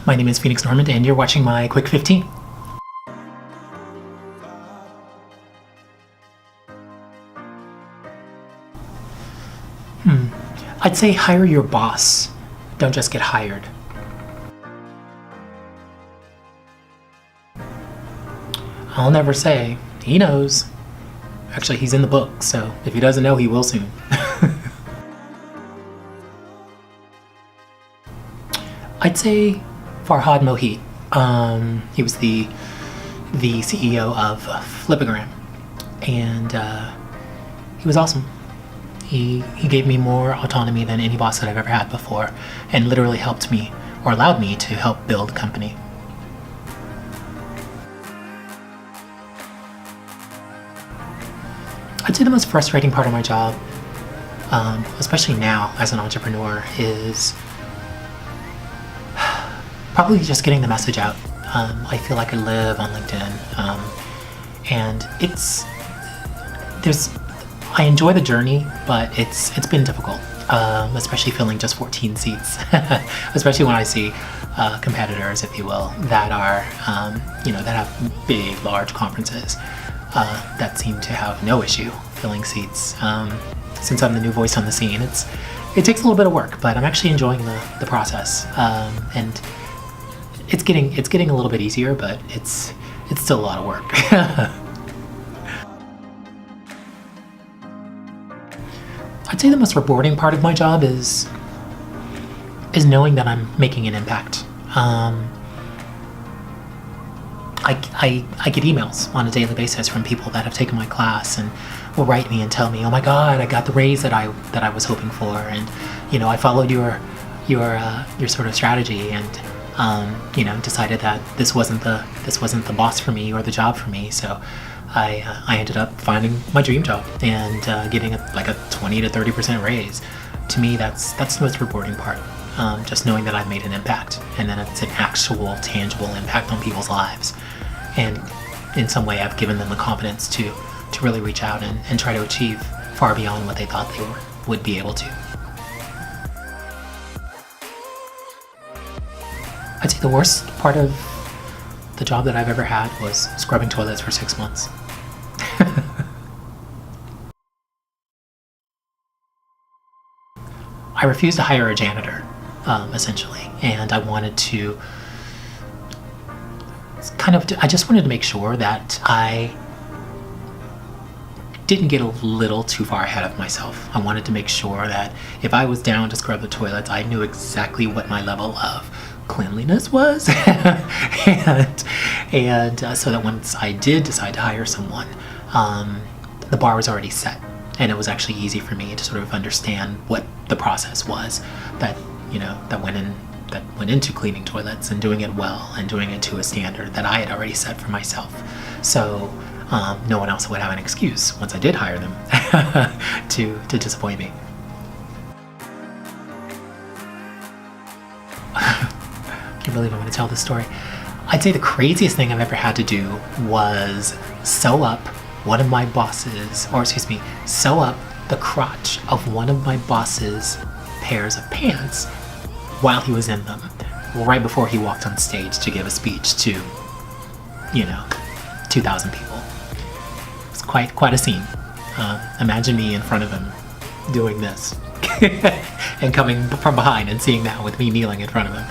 My name is Phoenix Normand, and you're watching my Quick 15. I'd say hire your boss. Don't just get hired. I'll never say. He knows. Actually, he's in the book, so if he doesn't know, he will soon. I'd say Farhad Mohit. He was the CEO of Flipagram, and he was awesome. He gave me more autonomy than any boss that I've ever had before, and literally helped me, or allowed me to help build a company. I'd say the most frustrating part of my job, especially now as an entrepreneur, is probably just getting the message out. I feel like I live on LinkedIn, and I enjoy the journey, but it's been difficult, especially filling just 14 seats, especially when I see competitors, if you will, that are, that have big, large conferences that seem to have no issue filling seats. Since I'm the new voice on the scene, it takes a little bit of work, but I'm actually enjoying the process, and it's getting a little bit easier, but it's still a lot of work. I'd say the most rewarding part of my job is knowing that I'm making an impact. I get emails on a daily basis from people that have taken my class and will write me and tell me, "Oh my God, I got the raise that I was hoping for, and I followed your sort of strategy, and decided that this wasn't the boss for me or the job for me." So I ended up finding my dream job and getting a 20 to 30% raise. To me, that's the most rewarding part. Just knowing that I've made an impact, and that it's an actual, tangible impact on people's lives. And in some way, I've given them the confidence to really reach out and try to achieve far beyond what they thought they would be able to. I'd say the worst part of the job that I've ever had was scrubbing toilets for 6 months. I refused to hire a janitor, essentially, and I wanted to I just wanted to make sure that I didn't get a little too far ahead of myself. I wanted to make sure that if I was down to scrub the toilets, I knew exactly what my level of cleanliness was, and so that once I did decide to hire someone, the bar was already set, and it was actually easy for me to sort of understand what the process was that went into cleaning toilets and doing it well and doing it to a standard that I had already set for myself. So no one else would have an excuse once I did hire them to disappoint me. I can't believe I'm going to tell this story. I'd say the craziest thing I've ever had to do was sew up the crotch of one of my boss's pairs of pants while he was in them, right before he walked on stage to give a speech to, 2,000 people. It's quite a scene. Imagine me in front of him doing this and coming from behind and seeing that with me kneeling in front of him.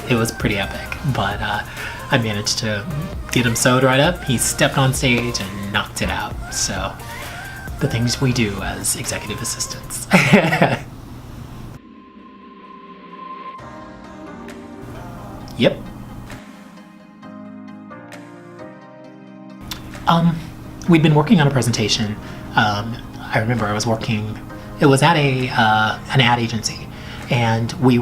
It was pretty epic, but I managed to get him sewed right up. He stepped on stage and knocked it out. So the things we do as executive assistants. Yep. We'd been working on a presentation. I remember it was at an ad agency, and we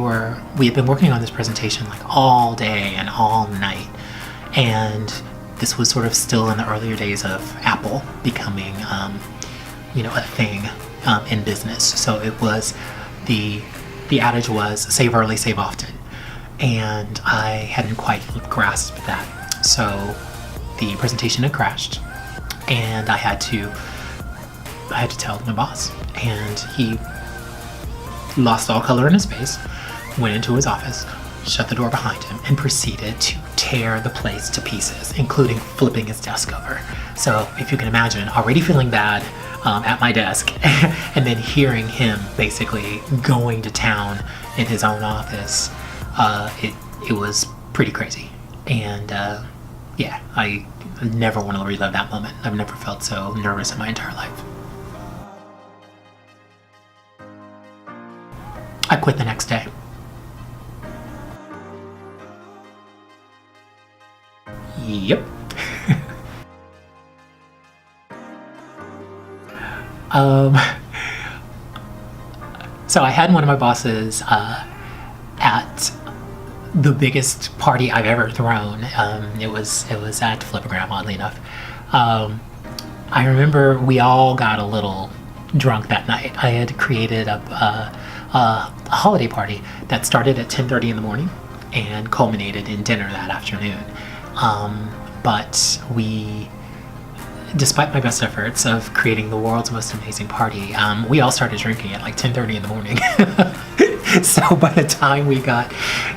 had been working on this presentation like all day and all night, and this was sort of still in the earlier days of Apple becoming a thing in business. So it was the adage was save early, save often, and I hadn't quite grasped that. So the presentation had crashed, and I had to tell my boss, and he lost all color in his face, went into his office, shut the door behind him, and proceeded to tear the place to pieces, including flipping his desk over. So if you can imagine, already feeling bad at my desk, and then hearing him basically going to town in his own office, it was pretty crazy. And yeah, I never want to relive that moment. I've never felt so nervous in my entire life. I quit the next day. Yep. So I had one of my bosses at the biggest party I've ever thrown. It was at Flipagram, oddly enough. I remember we all got a little drunk that night. I had created a holiday party that started at 10:30 in the morning and culminated in dinner that afternoon. But we, despite my best efforts of creating the world's most amazing party, we all started drinking at like 10:30 in the morning. So by the time we got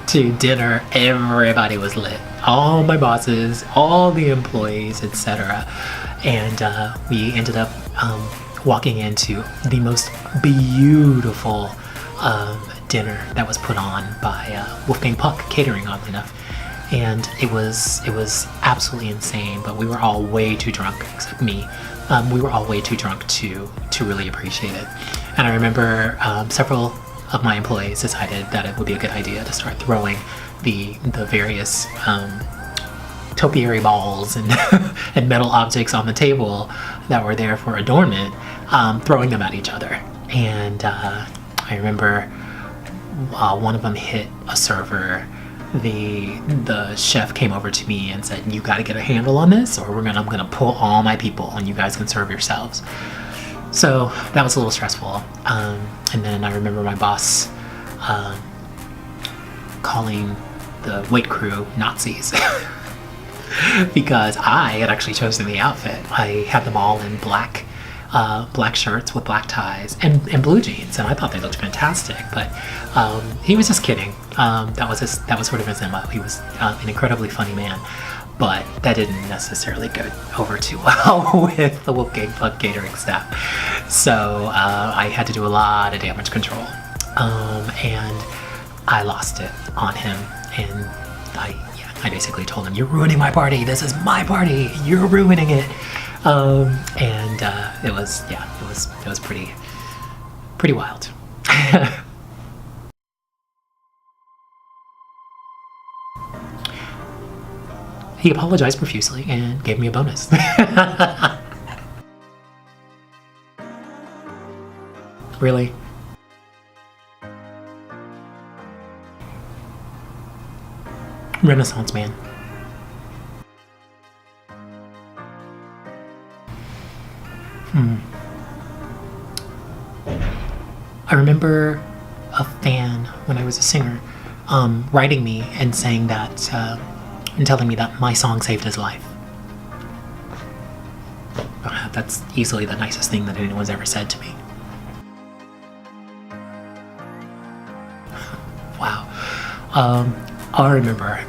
to dinner, everybody was lit. All my bosses, all the employees, etc. And we ended up walking into the most beautiful dinner that was put on by Wolfgang Puck Catering, oddly enough. And it was absolutely insane, but we were all way too drunk, except me. We were all way too drunk to really appreciate it. And I remember several of my employees decided that it would be a good idea to start throwing the various topiary balls and and metal objects on the table that were there for adornment, throwing them at each other. And I remember one of them hit a server. The chef came over to me and said, "You got to get a handle on this, or I'm gonna pull all my people, and you guys can serve yourselves." So that was a little stressful. And then I remember my boss calling the wait crew Nazis because I had actually chosen the outfit. I had them all in black shirts with black ties and blue jeans, and I thought they looked fantastic. But he was just kidding. That was sort of his MO. He was an incredibly funny man, but that didn't necessarily go over too well with the Wolfgang Puck Catering staff. So I had to do a lot of damage control, and I lost it on him. And I basically told him, "You're ruining my party. This is my party. You're ruining it." And it was pretty wild. He apologized profusely and gave me a bonus. Really? Renaissance man. I remember a fan, when I was a singer, writing me and saying that, and telling me that my song saved his life. That's easily the nicest thing that anyone's ever said to me. Wow. I remember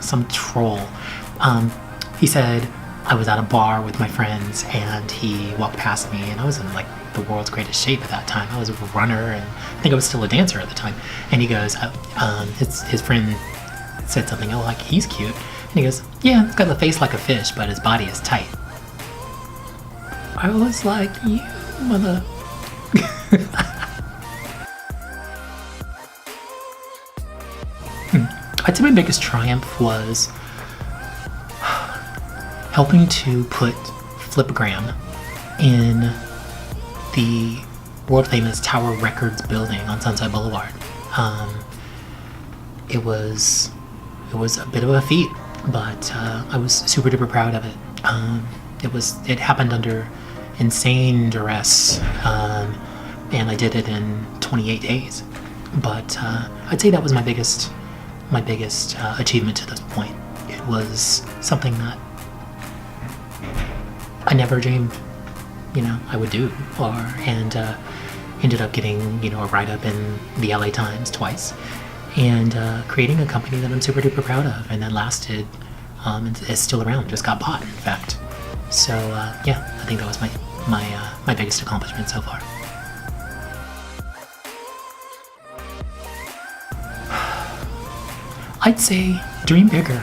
some troll. He said I was at a bar with my friends and he walked past me, and I was in like the world's greatest shape at that time. I was a runner, and I think I was still a dancer at the time. And he goes, his friend said something, "Oh, like he's cute." And he goes, "Yeah, he's got the face like a fish, but his body is tight." I was like, "You mother." I'd say my biggest triumph was helping to put Flipagram in the world famous Tower Records building on Sunset Boulevard. It was a bit of a feat, but I was super duper proud of it. It happened under insane duress, and I did it in 28 days. But I'd say that was my biggest achievement to this point. It was something that I never dreamed, I would do, and ended up getting, a write-up in the LA Times twice, and creating a company that I'm super duper proud of, and that lasted and is still around. Just got bought, in fact. So yeah, I think that was my biggest accomplishment so far. I'd say dream bigger.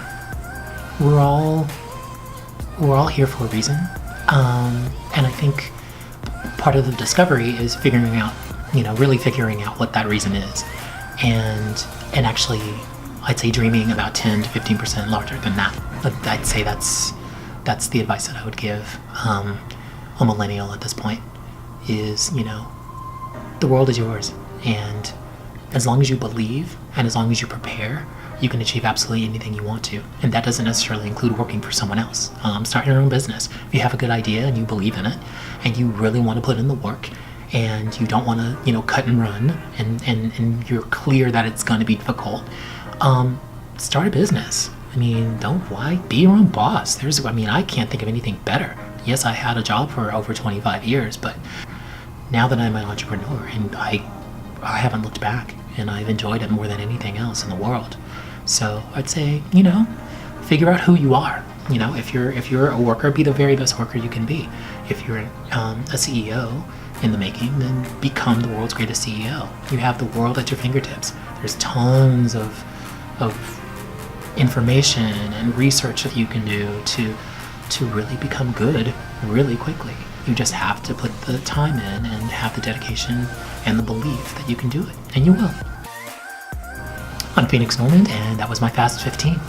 We're all here for a reason, and I think part of the discovery is figuring out, really figuring out what that reason is, and actually, I'd say dreaming about 10 to 15% larger than that. But I'd say that's the advice that I would give a millennial at this point. Is the world is yours, and as long as you believe and as long as you prepare, you can achieve absolutely anything you want to. And that doesn't necessarily include working for someone else. Start your own business. If you have a good idea and you believe in it, and you really want to put in the work, and you don't want to, cut and run, and you're clear that it's going to be difficult, start a business. Why? Be your own boss. I can't think of anything better. Yes, I had a job for over 25 years, but now that I'm an entrepreneur, and I haven't looked back, and I've enjoyed it more than anything else in the world. So I'd say, figure out who you are. If you're a worker, be the very best worker you can be. If you're a CEO in the making, then become the world's greatest CEO. You have the world at your fingertips. There's tons of information and research that you can do to really become good really quickly. You just have to put the time in and have the dedication and the belief that you can do it, and you will. I'm Phoenix Norman, and that was my Fast 15.